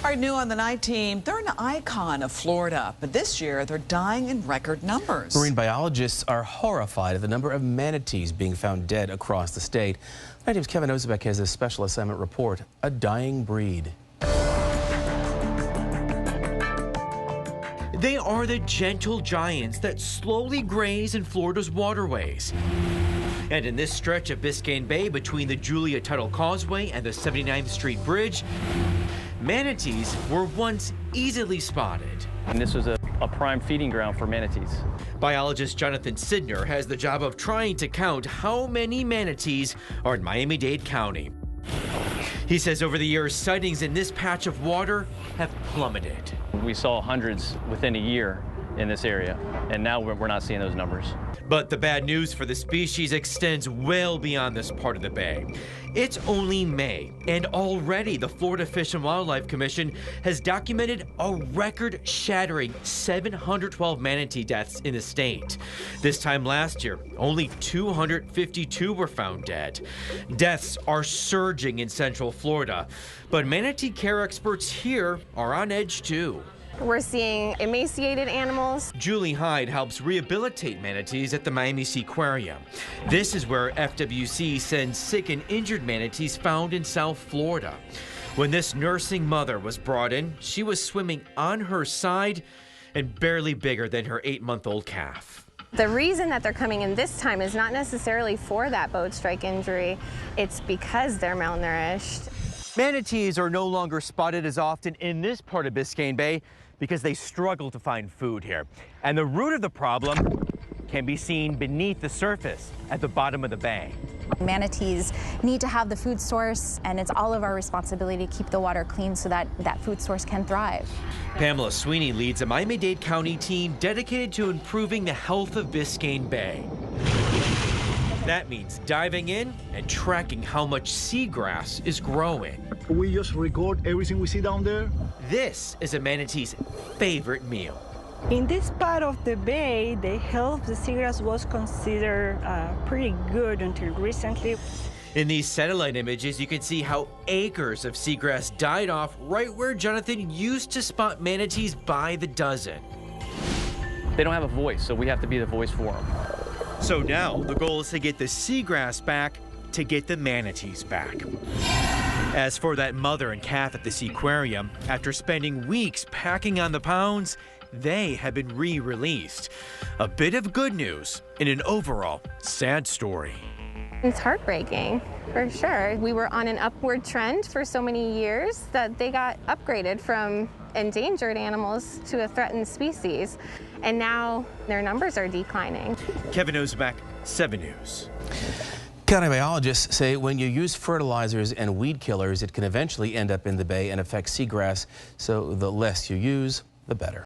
All right, new on the night team, they're an icon of Florida, but this year they're dying in record numbers. Marine biologists are horrified at the number of manatees being found dead across the state. Night team's Kevin Ozebek has a special assignment report, a dying breed. They are the gentle giants that slowly graze in Florida's waterways. And in this stretch of Biscayne Bay between the Julia Tuttle Causeway and the 79th Street Bridge, manatees were once easily spotted. And this was a prime feeding ground for manatees. Biologist Jonathan Sidner has the job of trying to count how many manatees are in Miami-Dade County. He says over the years, sightings in this patch of water have plummeted. We saw hundreds within a year in this area, and now we're not seeing those numbers. But the bad news for the species extends well beyond this part of the bay. It's only May, and already the Florida Fish and Wildlife Commission has documented a record-shattering 712 manatee deaths in the state. This time last year, only 252 were found dead. Deaths are surging in Central Florida, but manatee care experts here are on edge too. We're seeing emaciated animals. Julie Hyde helps rehabilitate manatees at the Miami Seaquarium. This is where FWC sends sick and injured manatees found in South Florida. When this nursing mother was brought in, she was swimming on her side and barely bigger than her 8-month-old calf. The reason that they're coming in this time is not necessarily for that boat strike injury. It's because they're malnourished. Manatees are no longer spotted as often in this part of Biscayne Bay because they struggle to find food here. And the root of the problem can be seen beneath the surface at the bottom of the bay. Manatees need to have the food source, and it's all of our responsibility to keep the water clean so that that food source can thrive. Pamela Sweeney leads a Miami-Dade County team dedicated to improving the health of Biscayne Bay. That means diving in and tracking how much seagrass is growing. We just record everything we see down there. This is a manatee's favorite meal. In this part of the bay, the health of the seagrass was considered pretty good until recently. In these satellite images, you can see how acres of seagrass died off right where Jonathan used to spot manatees by the dozen. They don't have a voice, so we have to be the voice for them. So now the goal is to get the seagrass back to get the manatees back. As for that mother and calf at the Seaquarium, after spending weeks packing on the pounds, they have been re-released. A bit of good news in an overall sad story. It's heartbreaking, for sure. We were on an upward trend for so many years that they got upgraded from endangered animals to a threatened species, and now their numbers are declining. Kevin Ozebek, 7 News. County biologists say when you use fertilizers and weed killers, it can eventually end up in the bay and affect seagrass, so the less you use, the better.